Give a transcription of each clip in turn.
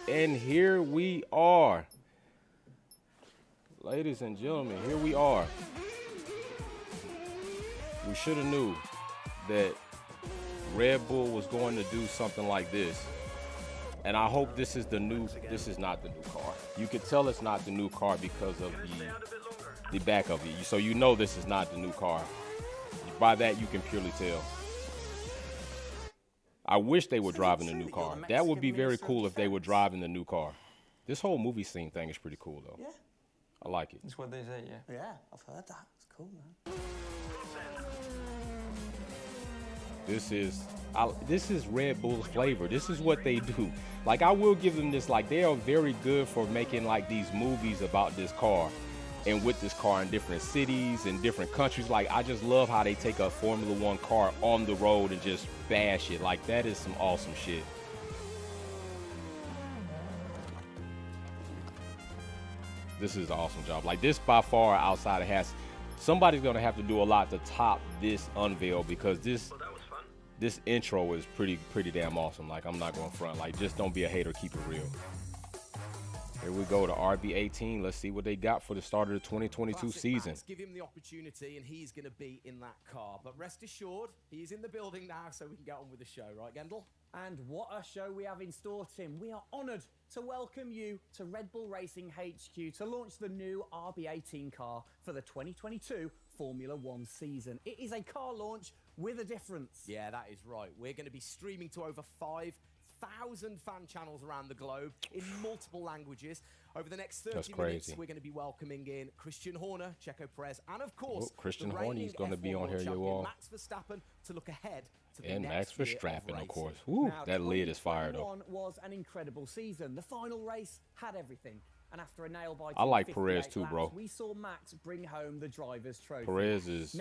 And here we are. Ladies and gentlemen, here we are. We should have knew that Red Bull was going to do something like this. And I hope this is not the new car. You could tell it's not the new car because of the back of it. So you know this is not the new car. By that, you can purely tell. I wish they were driving the new car. That would be very cool if they were driving the new car. This whole movie scene thing is pretty cool, though. Yeah. I like it. That's what they say, yeah. Yeah, I've heard that. It's cool, man. This is Red Bull's flavor. This is what they do. Like, I will give them this. Like, they are very good for making like these movies about this car and with this car in different cities and different countries. Like, I just love how they take a Formula One car on the road and just bash it. Like, that is some awesome shit. This is an awesome job. Like, this by far outside of somebody's gonna have to do a lot to top this unveil, because this intro is pretty damn awesome. Like, I'm not going front. Like, just don't be a hater, keep it real. Here we go to RB18. Let's see what they got for the start of the 2022 season. Give him the opportunity, and he's going to be in that car. But rest assured, he's in the building now, so we can get on with the show, right, Gendel? And what a show we have in store, Tim. We are honoured to welcome you to Red Bull Racing HQ to launch the new RB18 car for the 2022 Formula One season. It is a car launch with a difference. Yeah, that is right. We're going to be streaming to over 5,000 fan channels around the globe in multiple languages. Over the next 30 minutes, we're going to be welcoming in Christian Horner, Checo Perez, and of course, Christian Horner is going to be on here, you all. Max Verstappen, to look ahead to the and next Max Verstappen, of course. Woo, now, that lid is fire, though. Was an incredible season. The final race had everything. And after a nail-biting I like Perez too, laps, bro. we saw Max bring home the driver's trophy. Perez is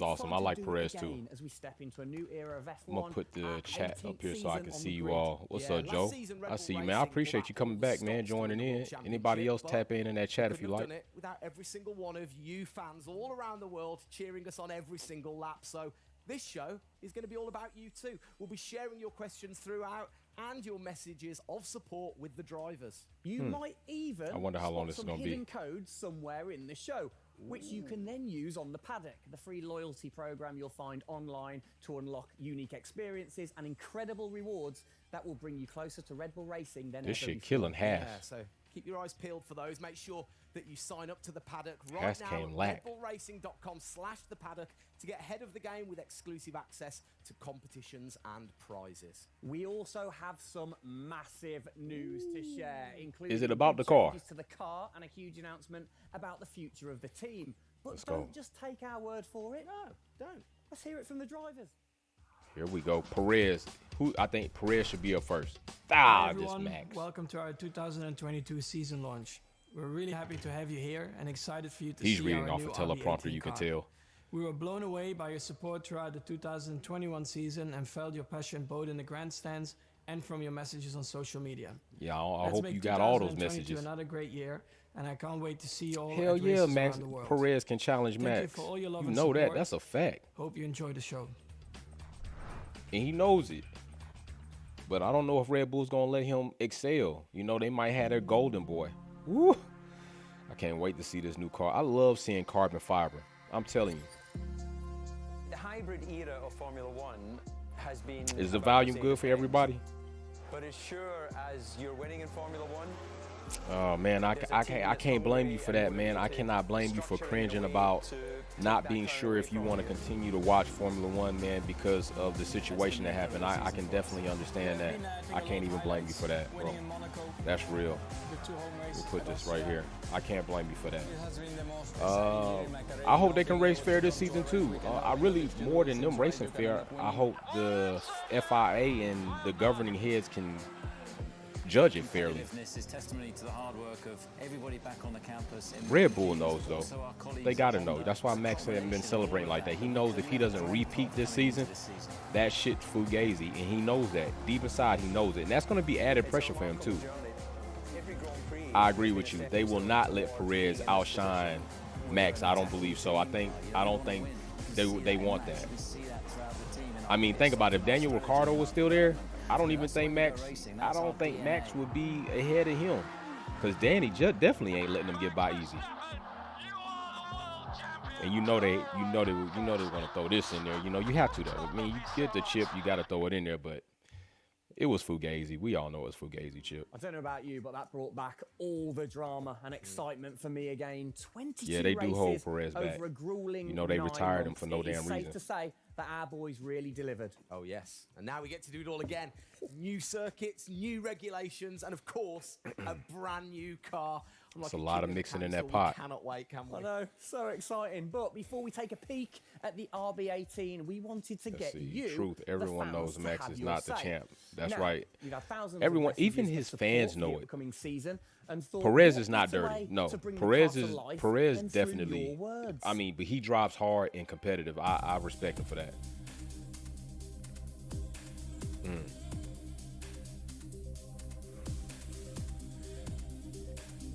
awesome. I like Perez too. As we step into a new era of F1, I'm gonna put the chat up here so I can see you all. What's up, Joe? I see you, man. I appreciate you coming back, man, joining in. Anybody else, tap in that chat if you like. Done it without every single one of you fans all around the world cheering us on every single lap. So this show is going to be all about you too. We'll be sharing your questions throughout and your messages of support with the drivers. You might even I wonder how long this is spot going some to be. hidden codes somewhere in the show, which you can then use on the paddock, the free loyalty program you'll find online to unlock unique experiences and incredible rewards that will bring you closer to Red Bull Racing than This ever shit before. killing half. Yeah, so keep your eyes peeled for those. Make sure that you sign up to the paddock right Haas now came at lack. redbullracing.com/the paddock to get ahead of the game with exclusive access to competitions and prizes. We also have some massive news to share, including Is it about big the car? changes to the car and a huge announcement about the future of the team. But Let's don't go. just take our word for it. No, don't. Let's hear it from the drivers. Here we go. Perez. I think Perez should be up first. Hi, This everyone. Max. Welcome to our 2022 season launch. We're really happy to have you here and excited for you to He's see reading our off new a teleprompter, RB18 you can car. tell. We were blown away by your support throughout the 2021 season and felt your passion both in the grandstands and from your messages on social media. Yeah, I Let's hope make you got all those 2022 messages. another great year, and I can't wait to see you all Hell at yeah, races Max. around the world. Perez can challenge Thank you Max. for all your love You and know that. support. That's a fact. Hope you enjoy the show. And he knows it. But I don't know if Red Bull's going to let him excel. You know, they might have their golden boy. Woo! I can't wait to see this new car. I love seeing carbon fiber. I'm telling you. The hybrid era of Formula One has been... Is the about volume same good for thing. everybody? But as sure as you're winning in Formula One, Oh, man, I can't blame you for that, man. I cannot blame you for cringing about not being sure if you want to continue to watch Formula One, man, because of the situation that happened. I can definitely understand that. I can't even blame you for that, bro. That's real. We'll put this right here. I can't blame you for that. I hope they can race fair this season, too. I really, more than them racing fair, I hope the FIA and the governing heads can judge it fairly. Is testimony to the hard work of everybody back on the campus. Red Bull knows, though. They got to know. That's why Max hasn't been celebrating like that. He knows if he doesn't repeat this season, that shit fugazi, and he knows that. Deep inside, he knows it. And that's going to be added pressure for him, too. I agree with you. They will not let Perez outshine Max. I don't believe so. I don't think they want that. I mean, think about it. If Daniel Ricciardo was still there, I don't even That's the think way we Max. go racing. I That's don't our think DNA. Max would be ahead of him, because Danny definitely ain't letting them get by easy. And you know they were gonna throw this in there. You know you have to though. I mean, you get the chip, you got to throw it in there, but. It was Fugazi. We all know it was Fugazi, Chip. I don't know about you, but that brought back all the drama and excitement for me again. 22 Yeah, they do hold races Perez back. over a grueling You know, they 9 retired him months. for no It is damn safe reason. to say that our boys really delivered. Oh, yes. And now we get to do it all again. New circuits, new regulations, and of course, a brand new car. I'm It's like a lot kid of in a mixing in candy that store. We pot. cannot wait, can we? I know, so exciting. But before we take a peek at the RB18, we wanted to Let's get see. you, Truth, the everyone fans, knows to Max have is your not the say. champ. That's Now, right. We've had thousands Everyone, of even messages his of support fans for know the it. upcoming season and thought, Perez what is not better dirty. way No, to bring the Perez car to is life Perez than through definitely. your words? I mean, but he drives hard and competitive. I respect him for that.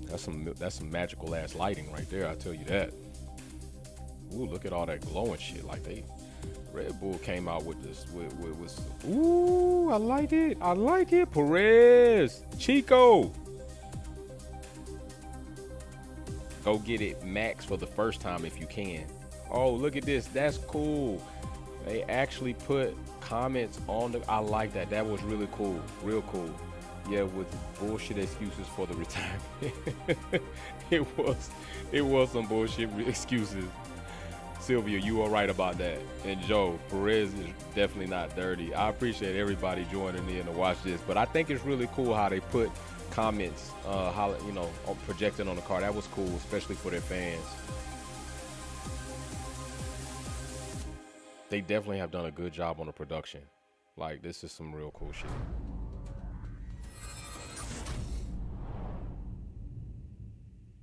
That's some magical ass lighting right there. I tell you that. Ooh, look at all that glowing shit. Like Red Bull came out with this. Ooh, I like it. I like it. Perez, Chico. Go get it, Max, for the first time if you can. Oh, look at this. That's cool. They actually put comments on the. I like that. That was really cool. Real cool. Yeah, with bullshit excuses for the retirement. it was some bullshit excuses. Sylvia, you are right about that. And Joe, Perez is definitely not dirty. I appreciate everybody joining in to watch this, but I think it's really cool how they put comments, projecting on the car. That was cool, especially for their fans. They definitely have done a good job on the production. Like, this is some real cool shit.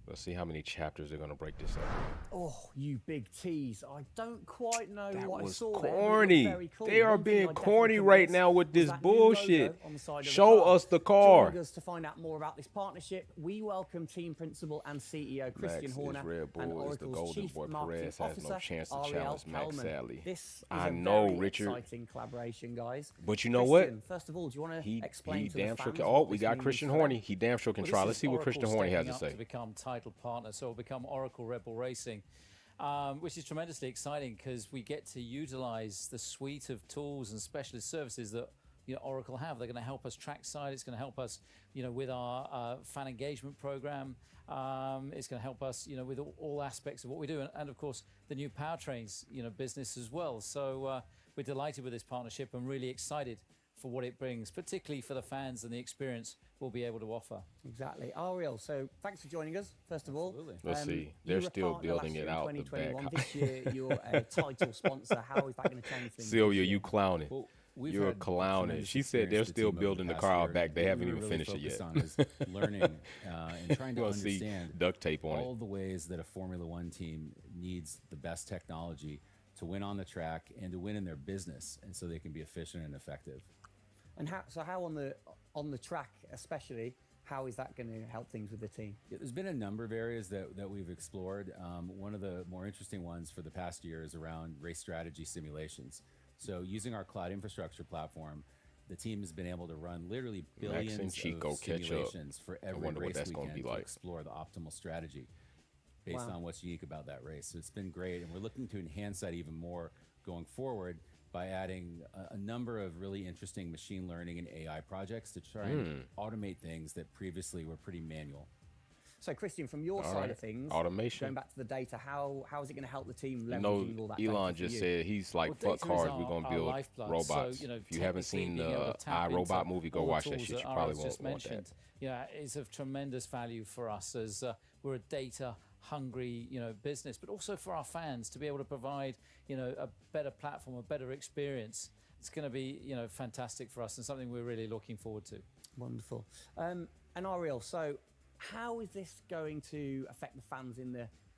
Let's see how many chapters they're gonna break this up. Oh, you big tease. I don't quite know That what I was saw there, but it corny. looked very cool. They are One thing I being definitely corny can right miss now with was this that new logo bullshit. on the side of the Show car. us the car. Joining us to find out more about this partnership, we welcome team principal and CEO Christian Max Horner is Red Bull, and is the Oracle's golden Chief boy. Marketing Perez has no Officer, chance to Ariel challenge Max, Kelman. sadly. This is I a know, very Richard. exciting collaboration, guys. But you know what? Christian, first of all, do you want to He explain to damn the sure fans can. what Oh, we this got means Christian for them? Horny. He damn sure can try. Let's see what Christian Horny has to say. To become title partner, so it'll become Oracle Red Bull Racing, which is tremendously exciting because we get to utilize the suite of tools and specialist services that Oracle have. They're going to help us trackside. It's going to help us, with our fan engagement program. It's going to help us, with all aspects of what we do, and of course the new powertrains, business as well. So we're delighted with this partnership and really excited for what it brings, particularly for the fans and the experience we'll be able to offer. Exactly. Ariel, so thanks for joining us, first of all. Absolutely. Let's see. You They're were a still partner building last year it in out the 2021. back. This year, you're a title sponsor. How is that going to change things? Sylvia, this you year? clowning. Well, we've You're had clowning. tremendous She said they're experience with still the team over building the past car out year. back. They What haven't we even really finished it yet. focused on is learning and trying to You'll see understand duct tape on all it. the ways that a Formula One team needs the best technology to win on the track and to win in their business, and so they can be efficient and effective. And how on the track, especially, how is that going to help things with the team? Yeah, there's been a number of areas that we've explored. One of the more interesting ones for the past year is around race strategy simulations. So using our cloud infrastructure platform, the team has been able to run literally Max and billions Chico of catch up. simulations for every wonder what race that's gonna weekend be to like. explore the optimal strategy based Wow. on what's unique about that race. So it's been great, and we're looking to enhance that even more going forward by adding a number of really interesting machine learning and AI projects to try and automate things that previously were pretty manual. So, Christian, from your All side right. of things, Automation. going back to the data, how is it going to help the team You know, leveraging all that Elon data for just you? said he's like, Well, fuck data is cars, we're our- going to our build lifeblood. robots. So, If you haven't technically seen being able the to tap iRobot into movie, go all the watch that tools shit. You that probably Ariel's won't just want that. mentioned, is of tremendous value for us as we're a data-hungry, business, but also for our fans to be able to provide, a better platform, a better experience. It's going to be, fantastic for us and something we're really looking forward to. Wonderful. And Ariel, so how is this going to affect the fans in the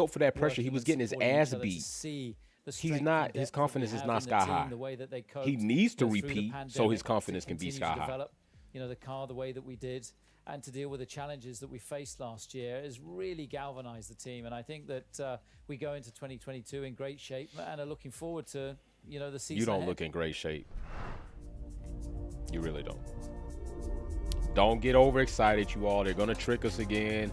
built for that pressure. He working was and getting his supporting each ass other to beat. see the He's strength not. and His depth that confidence we is have not in the sky team, high. the way that they He coped, needs to through the repeat so his pandemic, confidence to can be continue sky to high. develop, the car the way that we did, and to deal with the challenges that we faced last year has really galvanized the team. And I think that we go into 2022 in great shape and are looking forward to the season You don't ahead. look in great shape. You really don't. Don't get overexcited, you all. They're gonna trick us again.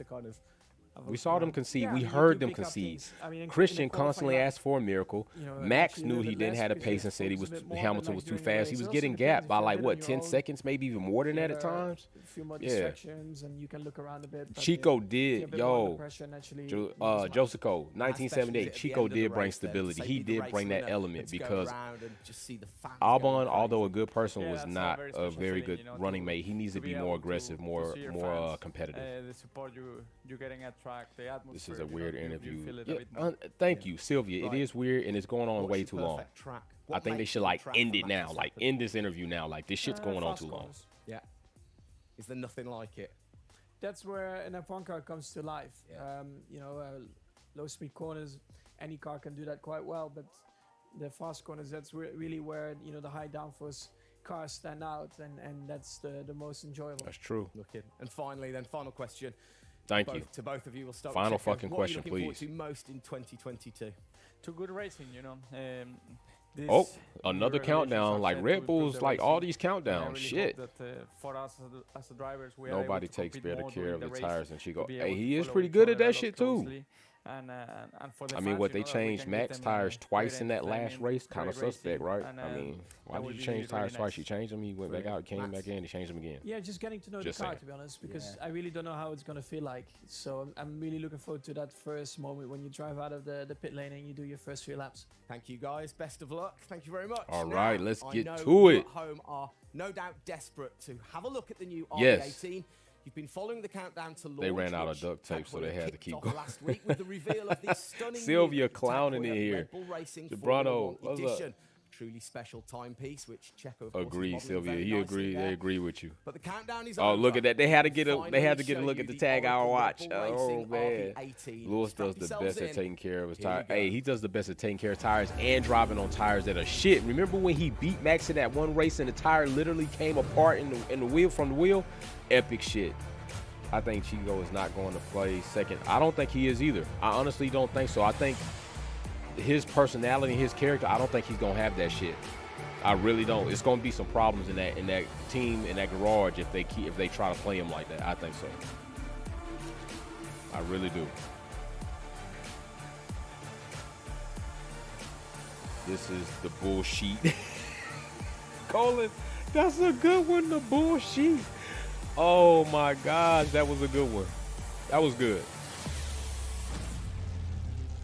to kind of have a We look saw them around. concede. Yeah, we I mean, you heard do them pick up concede. things. I mean, in Christian the qualifying constantly lap, asked for a miracle. you know, Max actually a knew little he bit didn't less have the because you pace and said he focus was a bit more, Hamilton but, was like, too during the fast. race, He it was also getting depends gapped if by you're like a bit what on 10 your own. seconds, maybe even more than Yeah, that at there are times. a few more Yeah. distractions, and you can look around a bit. but Chico if you're a did, bit more under yo. pressure, naturally, you lose much. Josico, How special is 1978. it at the Chico end of the did bring race then to stability. say He be the did race bring that winner element and to go because around and just see the fans Albon, going although a crazy. good person, Yeah, was that's a not very a special very feeling, good you know, running mate. He needs to be be able more to aggressive, more see your more fans, competitive. the support you're getting at track, the atmosphere. This is a you know, weird you interview. feel it a Yeah, bit more. thank you, Sylvia. Right. It is weird and it's going on What's way your too long. perfect track? I What think they makes should a like track end for it now. Max Like Verstappen? end this interview now. Like this shit's going on Fast too long. corners. Yeah. Is there nothing like it? That's where an F1 car comes to life. Yeah. You know, low speed corners, any car can do that quite well, but the fast corners, that's really where, you know, the high downforce cars stand out, and that's the most enjoyable. That's true. Looking. And finally, then, final question. Thank you. To both of you. We'll start Final with Checo. fucking What question, are you looking please. forward to most in 2022? To good racing, you know. This Oh, new another regulations countdown. are Like set Red to improve Bulls, the like all racing. these And I countdowns. really Shit. hope that for us as the drivers, we are able Nobody to takes compete better more care during of the race, tires than Chico. to be Hey, able he to is follow pretty each good other at a that lot shit too. closely. And for the I mean, fans, what you they know, that we changed can give Max them, tires twice great in that last entertainment, race, kind of great suspect, racing, right? and, I mean, why that did would you be change tires really twice? nice. He changed them, he went back out, came back in, he changed them again. Yeah, just getting to know Just the car, saying. to be honest, because Yeah. I really don't know how it's going to feel like. So I'm really looking forward to that first moment when you drive out of the pit lane and you do your first few laps. Thank you, guys. Best of luck. Thank you very much. All Now, right, let's I get know to you it. at home are no doubt desperate to have a look at the new Yes. RB18. You've been following the countdown to launch. They ran out of which duct tape, so they thankfully had to kicked keep off going. last week with the reveal of the stunning Sylvia new clowning Tech in here. Red Bull Racing Gibrano, Formula One what's up? edition. Truly special timepiece, which Checo of course, is Agreed, modelling Sylvia. very He nicely agreed. there. They agree with you. But the countdown is Oh, over. look at that. They had to get a Finally they had to get a show look you at the the tag hour Oracle watch. Red Bull Oh Racing man. RB18. Lewis Strap does the yourselves best at in. taking care of his Here you tires. go. Hey, he does the best at taking care of tires and driving on tires that are shit. Remember when he beat Max in that one race and the tire literally came apart in the wheel from the wheel? Epic shit. I think Chico is not going to play second. I don't think he is either. I honestly don't think so. I think his personality, his character, I don't think he's gonna have that shit. I really don't. It's gonna be some problems in that team, in that garage if they try to play him like that. I think so. I really do. This is the bullshit. Colin, that's a good one, the bullshit. Oh my God, that was a good one. That was good.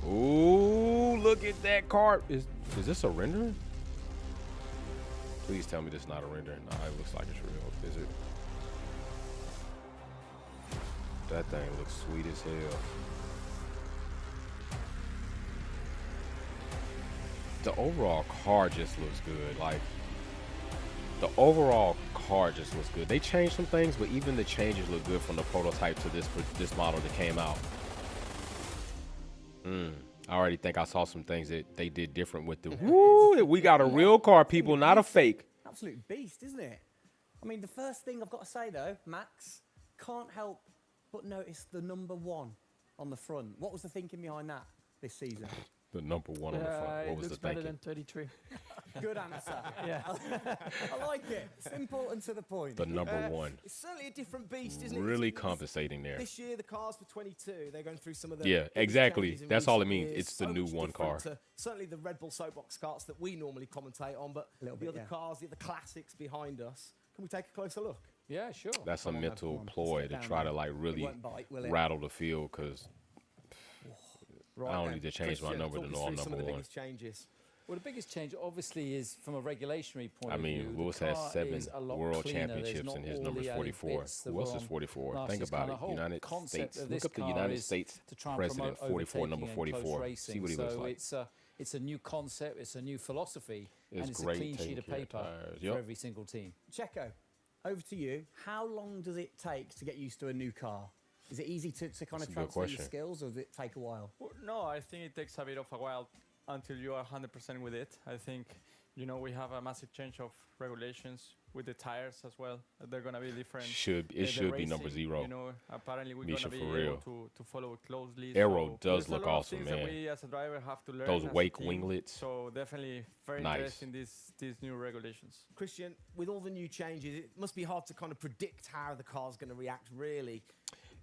Ooh, look at that car. Is this a rendering? Please tell me this is not a rendering. Nah, it looks like it's real. Is it? That thing looks sweet as hell. The overall car just looks good. Like, the overall car just looks good. They changed some things, but even the changes look good from the prototype to this model that came out. I already think I saw some things that they did different with the. Woo! We got a real car, people, not a fake. Absolute beast, isn't it? I mean, the first thing I've got to say, though, Max, can't help but notice the number 1 on the front. What was the thinking behind that this season? The number 1 on the front. What It was the looks better thinking? than 33. Good answer. Yeah. I like it. Simple and to the point. The number 1. It's certainly a different beast, isn't it? Really It's- compensating there. This year, the cars for 22, they're going through some of the Yeah, biggest exactly. changes in That's all it recent means. years. It's the So new much one different car. to certainly the Red Bull soapbox carts that we normally commentate on, but Little the bit, other yeah. cars, the other classics behind us. Can we take a closer look? Yeah, sure. That's a Come on, then, mental come on. Let's ploy get to down try there. to like It really won't bite, will it? rattle the field because Right, I don't then. need to change my Christian, number talk to us know I'm through some number of the 1. biggest changes. Well, the biggest change obviously is from a regulatory point I of view. mean, the Lewis has car 7 is a lot world cleaner. There's championships not and his all number's the added 44. bits that Who else were is on 44? last Think year's about car. The it. whole United concept States. of Look this up the car United is States to try and president, promote 44, number overtaking and close 44. racing. See what he so looks like. it's a new concept, it's a new philosophy, It's and it's a great clean taking sheet of care of paper tires. for Yep. every single team. Checo, over to you. How long does it take to get used to a new car? Is it easy to kind That's a of good transfer your question. skills, or does it take a while? Well, no, I think it takes a bit of a while until you are 100% with it. I think, you know, we have a massive change of regulations with the tires as well. They're going to be different. It The should be number racing, 0. You know, apparently we're Misha, going to for be able real. to follow it closely. Aero so does there's a look lot of awesome, things man. that we as a driver have to learn. Those as a wake team. winglets. So definitely very Nice. interesting these new regulations. Christian, with all the new changes, it must be hard to kind of predict how the car's going to react, really.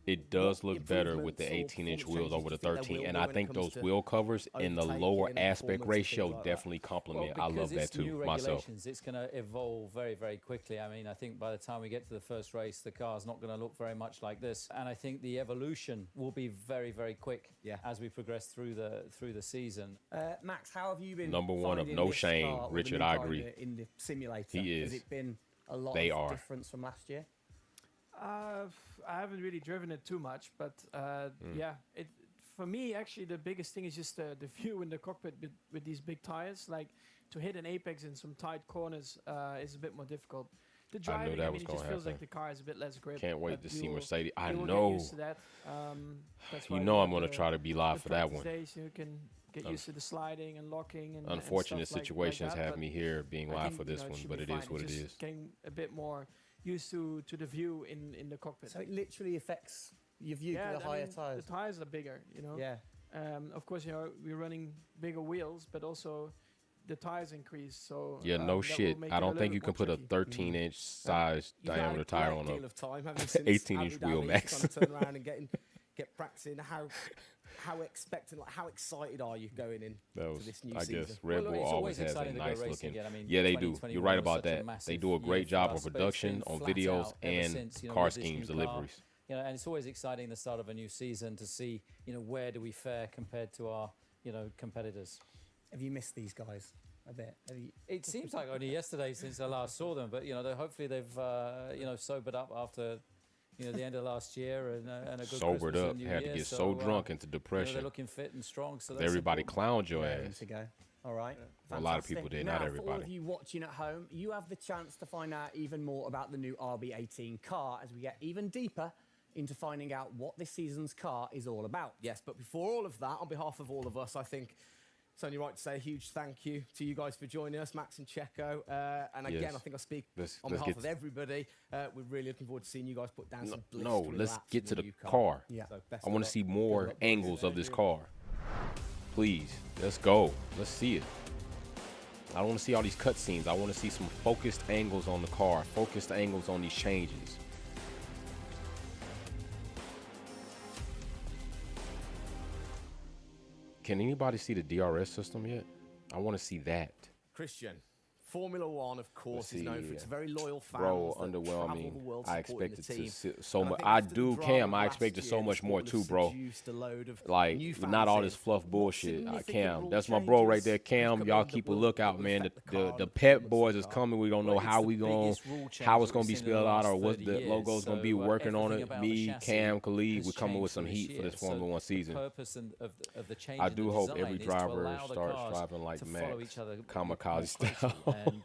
It does what look better with the improvements or 18-inch performance wheels over the changes do you think there 13, will and be I when it think comes those to wheel covers in the overtaking lower and aspect performance and ratio things like that? definitely complement. I because love that it's new too myself. regulations, it's going to evolve very, very quickly. I mean, I think by the time we get to the first race, the car's not going to look very much like this, and I think the evolution will be very, very quick as we progress through the season. Max, how have you been? Number one of finding no this shame, car or the Richard, new I car agree. in the simulator. He Has is. it been a lot They of are. difference from last year? I haven't really driven it too much, but yeah, for me actually the biggest thing is just the view in the cockpit with these big tires. Like to hit an apex in some tight corners is a bit more difficult. The driving, that I was mean, it gonna just feels like happen. the car is a bit less grip. Can't wait but to see you'll- Mercedes. I you will know. Get used to that. That's You why know we I'm have going to the- try to be live the for that practice one. days, you can get used to the sliding and locking and Unfortunate stuff like situations that, have but me here being I live think, for this you know, one, should but be it is fine. what it It's is. just getting a bit more used to the view in the cockpit. So it literally affects your view yeah, to the I higher mean, tires. the tires are bigger, you know. Yeah. Of course, you know, we're running bigger wheels, but also the tires increase. So Yeah, no that will shit. make I it a don't little think you bit can more put a tricky. 13-inch size You've had diameter a tire great on deal a of time, haven't you, since 18-inch Abu wheel Dhabi, max. to kind of turn around and get practicing. How expectant, like how excited are you going in That to was, this new I season? guess Red Well, Bull it's always always has a exciting to go nice racing looking. again. I mean, Yeah, they do. 2021 You're right was about such a that. They massive do a year great for job us, of but it's production been on flat videos out ever and since, you know, car with this schemes new car. deliveries. You know, and it's always exciting the start of a new season to see, you know, where do we fare compared to our, you know, competitors. Have you missed these guys a bit? Have you... It seems like only yesterday since I last saw them, but you know, hopefully they've you know, sobered up after, you know, the end of last year and a good Sobered Christmas up, and New had to Year. get so drunk into You know, depression. they're looking fit and strong. So that's Everybody important. clowned your Ready ass. to go. All right. A lot of people Fantastic. did, now, not for all of everybody. you watching at home, you have the chance to find out even more about the new RB18 car as we get even deeper into finding out what this season's car is all about. Yes, but before all of that, on behalf of all of us, I think it's only right to say a huge thank you to you guys for joining us, Max and Checo. And again, Yes. I think I speak Let's on get behalf of to- everybody. We're really looking forward to seeing you guys put down some No, blistering let's laps get in to the new car. Yeah. So best I of want to luck. see Good more luck. angles of this car. Please, let's go. Let's see it. I don't want to see all these cutscenes. I want to see some focused angles on the car, focused angles on these changes. Can anybody see the DRS system yet? I want to see that. Christian, Formula One, of course, Let's is known see. for its very loyal fans. Bro, that underwhelming. travel the world I supporting the expected team. to see so And much. think I after the do, drama Cam. I last expected year, so the much more sport too, has bro. seduced a load of Like, new not all fans this in. fluff What bullshit. significant Cam, rule that's my bro right changes there. have Cam, come y'all into the keep a world lookout, that will man. affect the car The and Pep performance boys of is the car? coming. We don't know Well, how it's we the going, biggest rule change how it's that gonna we've be seen in the spelled out, or last what 30 the years. logo's gonna be So, working on everything it. about the Me, chassis Cam, Khalid, has we coming with changed some for this heat for year. this Formula One The season. purpose of the change I in do the hope design every is to driver allow the starts cars driving like to Max, follow each other kamikaze more closely style. and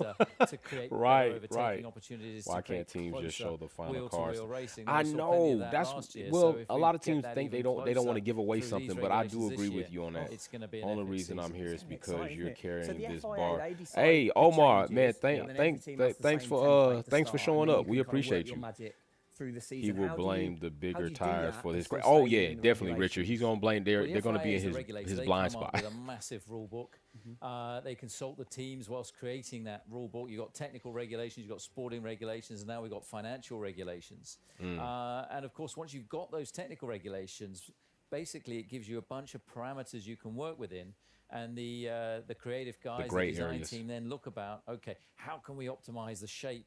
to create Right, better overtaking right. opportunities. Why to create can't teams just closer show the final wheel-to-wheel cars? racing. I We saw plenty of know that that's last year, well. so if A we lot of get teams that think they even don't want to closer give away through something, these but I do regulations agree this with year, you on that. it's going to be an Only epic reason I'm season. here is because Exciting, you're isn't it? carrying So the this FIA, bar. they decide Hey, the Omar, changes, man, and then every team has the thanks same for template to thanks for start, showing and then up. you We can kind of work appreciate your you. magic through the season. He will How do blame you- the how do bigger you do tires that for his. before Oh staying yeah, in the definitely, Richard. regulations? He's gonna blame. They're Well, the going to FIA be in is the his regulator. his They blind come up spot. with a massive rule book. They consult the teams whilst creating that rule book. You've got technical regulations, you've got sporting regulations, and now we've got financial regulations. And of course, once you've got those technical regulations, basically it gives you a bunch of parameters you can work within. And the creative guys, the gray design areas. team then look about, okay, how can we optimize the shape?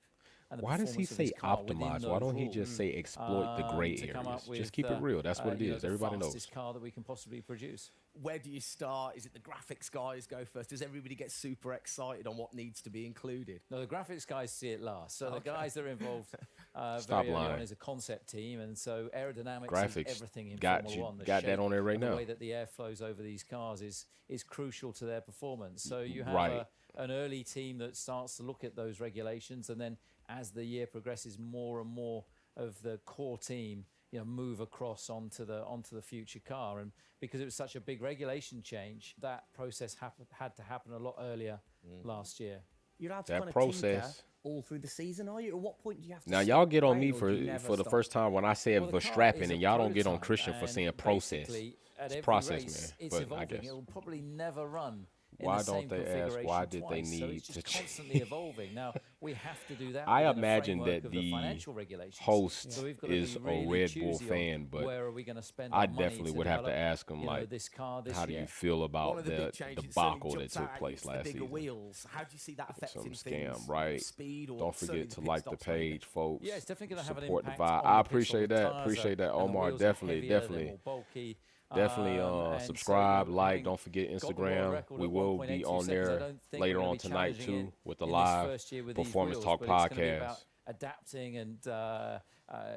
And the Why does he performance of this say car within optimize? Why those don't he rules? just say exploit the gray To come areas? up with, Just keep it real. That's what it you know, is. the Everybody knows. fastest car that we can possibly produce. Where do you start? Is it the graphics guys go first? Does everybody get super excited on what needs to be included? No, the graphics guys see it last. So the guys that are involved Stop very early lying. on is a concept team, and so aerodynamics Graphics is everything in got Formula you- One. The got that shape on there right and now. The way that the air flows over these cars is crucial to their performance. So you have Right. an early team that starts to look at those regulations, and then as the year progresses, more and more of the core team, you know, move across onto the future car. And because it was such a big regulation change, that process had to happen a lot earlier last year. You're allowed to That kind of process. tinker all through the season, are you? At what point do you have to Now stop y'all get on playing, me or do you never for the stop? first time when I said Well, the car Verstappen, is a and y'all don't get on prototype, Christian for and saying process. basically, at It's every process, race, man. It's But I evolving. guess It'll probably never run in why the don't same they ask configuration why did they twice. So need it's just to constantly evolving. Now we have to do that. I within the imagine framework that of the financial regulations. host So we've got to is be really a Red Bull choosy on fan, but where are we going to spend I our money definitely to would have to develop, ask him, you know, like, this car this how do year. you feel One about of the the big changes that debacle certainly that jumped took out place is the last bigger season? wheels. How do you see that affecting Some things? scam, right? Speed or Don't certainly forget the to pit like the stops, maybe? page, folks. Yeah, it's definitely going to have an Support the impact. vibe. On I the pit appreciate stop. The that. tires Appreciate that, and the Omar. wheels are Definitely, heavier, they're definitely. more bulky. Definitely And so, subscribe, you know, like. having Don't forget got the world Instagram. record We at will be 1.82 on seconds, I there don't think later we're gonna on be tonight challenging too it with the in this live first year with these Performance wheels, Talk but it's gonna be podcast. about adapting and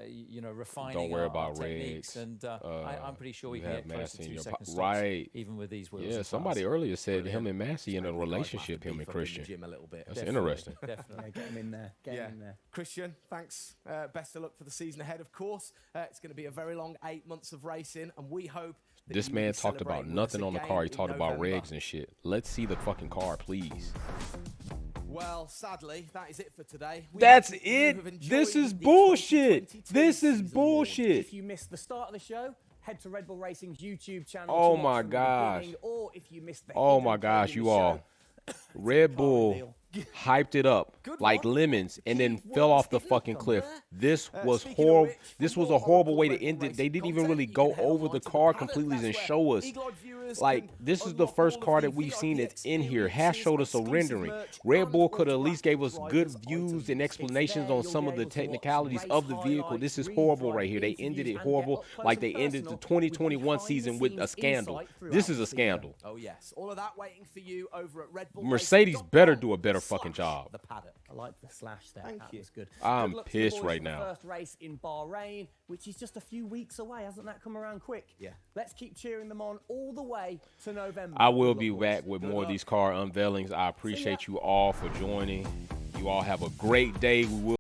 you know, refining Don't worry our about techniques. regs. And I'm pretty sure we you can have get close Massey to in 2 your seconds stops, right. even with these wheels. Yeah, and somebody tires. earlier said Brilliant. him and Massey in a Maybe the guys might have relationship, to him and beef up in the Christian. gym a little bit. That's Definitely, interesting. Definitely. Get him in there. Get him in there. Christian, thanks. Best of luck for the season ahead, of course. It's going to be a very long 8 months of racing, and we hope that This you will man be talked about celebrating with us nothing on the again car. He in talked about November. regs and shit. Let's see the fucking car, please. Well, sadly, that is it for today. We That's hope that you it. have enjoyed This is the bullshit. 2022 This is season launch. bullshit. If you missed the start of the show, head to Red Bull Racing's YouTube channel. Oh to watch my from the gosh. beginning, or if you missed the Oh hidden my clip gosh, in you the all. show, Red car Bull reveal. hyped it up Good like one. lemons and then Key fell words off the hidden fucking from cliff. there. This was Speaking of horrible. which, for This was more a horrible Oracle way to Red Bull end it. They Racing didn't even content, really you go can head over on the to car paddock. completely and That's show where us. Eagle-eyed viewers Like, can this is the unlock first all of car the that we've seen VIP that's in here. Has experiences, showed us a exclusive rendering. merch, Red and Bull could at least gave interactive us good drivers views items. and explanations on some of the technicalities of the vehicle. This is horrible right here. They ended it horrible, like they ended the 2021 season with a scandal. This is a scandal. Oh yes, all of that waiting for you over at Red Bull. Mercedes better do a better fucking job. The paddock. I like the slash there. Thank that you. was good. I'm Good luck to the pissed boys right for the now. First race in Bahrain, which is just a few weeks away. Hasn't that come around quick? Yeah. Let's keep cheering them on all the way to November. I will Good be luck, boys. back with Good more of luck. these car unveilings. I appreciate you all for joining. You all have a great day. We will